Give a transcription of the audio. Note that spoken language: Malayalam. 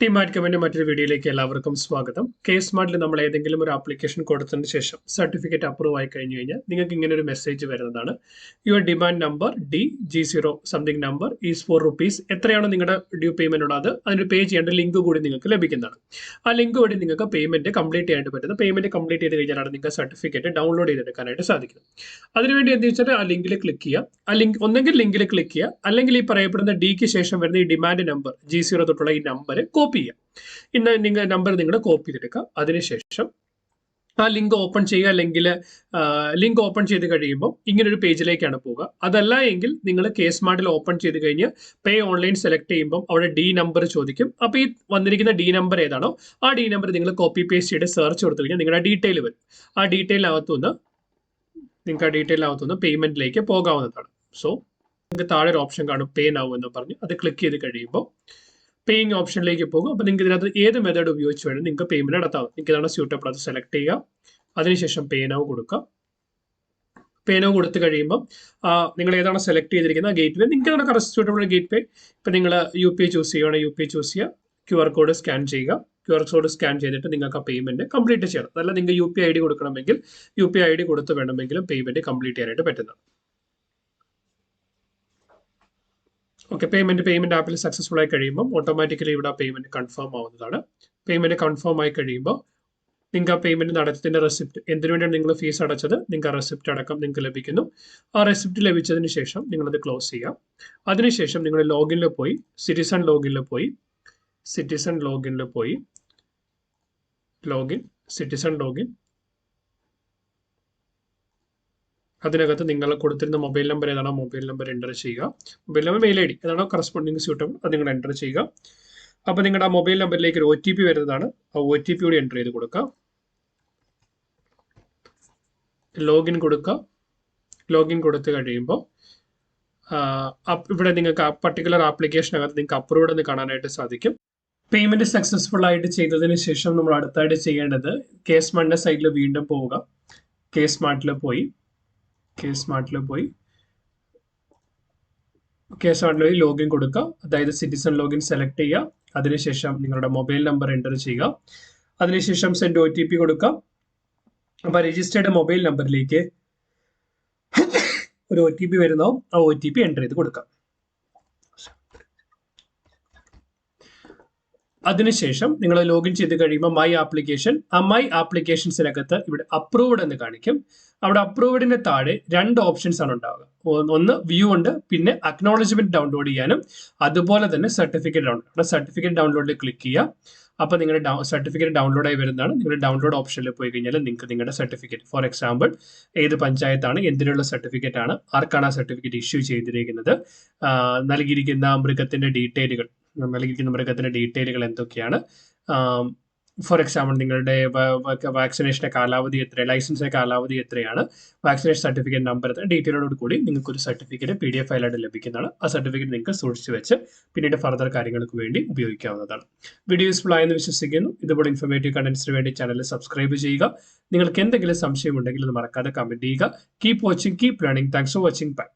ടിമാറ്റ് കമന്റ് മറ്റൊരു വീഡിയോയിലേക്ക് എല്ലാവർക്കും സ്വാഗതം. K-Smartൽ നമ്മൾ ഏതെങ്കിലും ഒരു ആപ്ലിക്കേഷൻ കൊടുത്തതിന് ശേഷം സർട്ടിഫിക്കറ്റ് അപ്രൂവ് ആയി കഴിഞ്ഞു കഴിഞ്ഞാൽ നിങ്ങൾക്ക് ഇങ്ങനെ ഒരു മെസ്സേജ് വരുന്നതാണ്. Your demand number DG0 something number is ₹4. എത്രയാണ് നിങ്ങളുടെ ഡ്യൂ പേയ്മെന്റ് ഉള്ളത് അതിന് പേ ചെയ്യേണ്ട ലിങ്ക് കൂടി നിങ്ങൾക്ക് ലഭിക്കുന്നതാണ്. ആ ലിങ്ക് വഴി നിങ്ങൾക്ക് പേയ്മെന്റ് കംപ്ലീറ്റ് ചെയ്യാനായിട്ട് പറ്റുന്നത്. പേയ്മെന്റ് കംപ്ലീറ്റ് ചെയ്ത് കഴിഞ്ഞാലാണ് നിങ്ങൾക്ക് സർട്ടിഫിക്കറ്റ് ഡൗൺലോഡ് ചെയ്തെടുക്കാനായിട്ട് സാധിക്കുന്നത്. അതിനുവേണ്ടി എന്ത് വെച്ചാൽ ആ ലിങ്കിൽ ക്ലിക്ക് ചെയ്യുക. ആ ലിങ്ക് ഒന്നെങ്കിൽ ലിങ്കിൽ ക്ലിക്ക് ചെയ്യുക, അല്ലെങ്കിൽ ഈ പറയപ്പെടുന്ന ഡിക്ക് ശേഷം വരുന്ന ഈ ഡിമാൻഡ് നമ്പർ G0 തൊട്ടുള്ള ഈ നമ്പർ കോപ്പി ചെയ്യാം. ഇന്ന് നിങ്ങൾ നമ്പർ നിങ്ങളുടെ കോപ്പി ചെയ്തെടുക്കുക. അതിനുശേഷം ആ ലിങ്ക് ഓപ്പൺ ചെയ്യുക, അല്ലെങ്കിൽ ലിങ്ക് ഓപ്പൺ ചെയ്ത് കഴിയുമ്പോൾ ഇങ്ങനൊരു പേജിലേക്കാണ് പോവുക. അതല്ല എങ്കിൽ നിങ്ങൾ K-Smartൽ ഓപ്പൺ ചെയ്ത് കഴിഞ്ഞ് പേ ഓൺലൈൻ സെലക്ട് ചെയ്യുമ്പോൾ അവിടെ ഡി നമ്പർ ചോദിക്കും. അപ്പോൾ ഈ വന്നിരിക്കുന്ന ഡി നമ്പർ ഏതാണോ ആ ഡി നമ്പർ നിങ്ങൾ കോപ്പി പേസ്റ്റ് ചെയ്ത് സെർച്ച് കൊടുത്തു കഴിഞ്ഞാൽ നിങ്ങളുടെ ഡീറ്റെയിൽ വരും. ആ ഡീറ്റെയിലിനകത്തുനിന്ന് നിങ്ങൾക്ക് ആ ഡീറ്റെയിലിനകത്തുനിന്ന് പേയ്മെന്റിലേക്ക് പോകാവുന്നതാണ്. സോ നിങ്ങൾക്ക് താഴെ ഒരു ഓപ്ഷൻ കാണും പേ നൗ എന്ന് പറഞ്ഞ്, അത് ക്ലിക്ക് ചെയ്ത് കഴിയുമ്പോൾ പേയിങ് ഓപ്ഷനിലേക്ക് പോകും. അപ്പോൾ നിങ്ങൾക്ക് ഇതിനകത്ത് ഏത് മെത്തേഡ് ഉപയോഗിച്ച് വേണം നിങ്ങൾക്ക് പേയ്മെന്റ് നടത്താം. നിങ്ങൾക്ക് ഇതാണ് സ്യൂട്ടബിൾ, അത് സെലക്ട് ചെയ്യുക. അതിനുശേഷം പേ നൗ കൊടുക്കുക. പേ നൗ കൊടുത്തു കഴിയുമ്പോൾ നിങ്ങൾ ഏതാണ് സെലക്ട് ചെയ്തിരിക്കുന്നത് ആ ഗേറ്റ് വേ നിങ്ങൾക്ക് ഏതാണ് കറക്റ്റ് സ്യൂട്ടബിൾ ഗേറ്റ് വേ. ഇപ്പം നിങ്ങൾ UPI ചൂസ് ചെയ്യുകയാണെങ്കിൽ UPI ചൂസ് ചെയ്യുക. QR കോഡ് സ്കാൻ ചെയ്യുക. QR കോഡ് സ്കാൻ ചെയ്തിട്ട് നിങ്ങൾക്ക് ആ പേയ്മെന്റ് കംപ്ലീറ്റ് ചെയ്യണം. അതല്ല നിങ്ങൾക്ക് UPI ID കൊടുക്കണമെങ്കിൽ UPI ID കൊടുത്ത് വേണമെങ്കിലും പേയ്മെന്റ് കംപ്ലീറ്റ് ചെയ്യാനായിട്ട് പറ്റുന്നതാണ്. ഓക്കെ, പേയ്മെന്റ് ആപ്പിൽ സക്സസ്ഫുൾ ആയി കഴിയുമ്പോൾ ഓട്ടോമാറ്റിക്കലി ഇവിടെ പേയ്മെന്റ് കൺഫേം ആവുന്നതാണ്. പേയ്മെന്റ് കൺഫേം ആയി കഴിയുമ്പോൾ നിങ്ങൾക്ക് ആ പേയ്മെന്റ് നടത്തിയതിന്റെ റെസിപ്റ്റ്, എന്തിനു വേണ്ടിയാണ് നിങ്ങൾ ഫീസ് അടച്ചത്, നിങ്ങൾക്ക് ആ റെസിപ്റ്റ് അടക്കം നിങ്ങൾക്ക് ലഭിക്കുന്നു. ആ റെസിപ്റ്റ് ലഭിച്ചതിന് ശേഷം നിങ്ങളത് ക്ലോസ് ചെയ്യാം. അതിനുശേഷം നിങ്ങൾ ലോഗിനിൽ പോയി സിറ്റിസൺ ലോഗിൻ അതിനകത്ത് നിങ്ങൾ കൊടുത്തിരുന്ന മൊബൈൽ നമ്പർ ഏതാണോ മൊബൈൽ നമ്പർ എൻ്റർ ചെയ്യുക. മൊബൈൽ നമ്പർ മെയിൽ ID ഏതാണോ കറസ്പോണ്ടിങ് സ്യൂട്ടബിൾ അത് നിങ്ങൾ എൻ്റർ ചെയ്യുക. അപ്പോൾ നിങ്ങളുടെ ആ മൊബൈൽ നമ്പറിലേക്ക് ഒരു OTP വരുന്നതാണ്. ആ OTP കൂടി എൻ്റർ ചെയ്ത് കൊടുക്കുക. ലോഗിൻ കൊടുത്തു കഴിയുമ്പോൾ ഇവിടെ നിങ്ങൾക്ക് ആ പർട്ടിക്കുലർ ആപ്ലിക്കേഷനകത്ത് നിങ്ങൾക്ക് അപ്രൂവ്ഡ് എന്ന് കാണാനായിട്ട് സാധിക്കും. പേയ്മെന്റ് സക്സസ്ഫുൾ ആയിട്ട് ചെയ്തതിന് ശേഷം നമ്മൾ അടുത്തായിട്ട് ചെയ്യേണ്ടത് K-Smartന്റെ സൈറ്റിൽ വീണ്ടും പോവുക. K-Smartൽ പോയി ലോഗിൻ കൊടുക്കുക. അതായത് സിറ്റിസൺ ലോഗിൻ സെലക്ട് ചെയ്യുക. അതിനുശേഷം നിങ്ങളുടെ മൊബൈൽ നമ്പർ എൻ്റർ ചെയ്യുക. അതിനുശേഷം സെൻഡ് OTP കൊടുക്കുക. അപ്പോൾ രജിസ്റ്റേർഡ് മൊബൈൽ നമ്പറിലേക്ക് ഒരു OTP വരുന്നോ ആ OTP എൻ്റർ ചെയ്ത് കൊടുക്കുക. അതിനുശേഷം നിങ്ങൾ ലോഗിൻ ചെയ്ത് കഴിയുമ്പോൾ മൈ ആപ്ലിക്കേഷൻസിനകത്ത് ഇവിടെ അപ്രൂവ്ഡ് എന്ന് കാണിക്കും. അവിടെ അപ്രൂവ്ഡിന്റെ താഴെ 2 ഓപ്ഷൻസ് ആണ് ഉണ്ടാവുക. ഒന്ന് വ്യൂ ഉണ്ട്, പിന്നെ അക്നോളജ്മെന്റ് ഡൗൺലോഡ് ചെയ്യാനും അതുപോലെ തന്നെ സർട്ടിഫിക്കറ്റ് ഡൗൺലോഡ്. അവിടെ സർട്ടിഫിക്കറ്റ് ഡൗൺലോഡിൽ ക്ലിക്ക് ചെയ്യുക. അപ്പോൾ നിങ്ങളുടെ സർട്ടിഫിക്കറ്റ് ഡൗൺലോഡ് ആയി വരുന്നതാണ്. നിങ്ങൾ ഡൗൺലോഡ് ഓപ്ഷനിൽ പോയി കഴിഞ്ഞാൽ നിങ്ങൾക്ക് നിങ്ങളുടെ സർട്ടിഫിക്കറ്റ്, ഫോർ എക്സാമ്പിൾ ഏത് പഞ്ചായത്താണ്, എന്തിനുള്ള സർട്ടിഫിക്കറ്റ് ആണ്, ആർക്കാണ് ആ സർട്ടിഫിക്കറ്റ് ഇഷ്യൂ ചെയ്തിരിക്കുന്നത്, നൽകിയിരിക്കുന്ന മൃഗത്തിന്റെ ഡീറ്റെയിലുകൾ എന്തൊക്കെയാണ്, ഫോർ എക്സാമ്പിൾ നിങ്ങളുടെ വാക്സിനേഷന്റെ കാലാവധി എത്രയാണ്, ലൈസൻസിന്റെ കാലാവധി എത്രയാണ്, വാക്സിനേഷൻ സർട്ടിഫിക്കറ്റ് നമ്പർ എത്ര, ഡീറ്റെയിലോട് കൂടി നിങ്ങൾക്ക് ഒരു സർട്ടിഫിക്കറ്റ് PDF ഫയലായിട്ട് ലഭിക്കുന്നതാണ്. ആ സർട്ടിഫിക്കറ്റ് നിങ്ങൾക്ക് സൂക്ഷിച്ചു വെച്ച് പിന്നീട് ഫർദർ കാര്യങ്ങൾക്ക് വേണ്ടി ഉപയോഗിക്കാവുന്നതാണ്. വീഡിയോ യൂസ്ഫുൾ ആയെന്ന് വിശ്വസിക്കുന്നു. ഇതുപോലെ ഇൻഫോർമേറ്റീവ് കണ്ടന്റ്സിന് വേണ്ടി ചാനൽ സബ്സ്ക്രൈബ് ചെയ്യുക. നിങ്ങൾക്ക് എന്തെങ്കിലും സംശയം ഉണ്ടെങ്കിൽ അത് മറക്കാതെ കമന്റ് ചെയ്യുക. Keep watching, keep learning. Thanks for watching. By.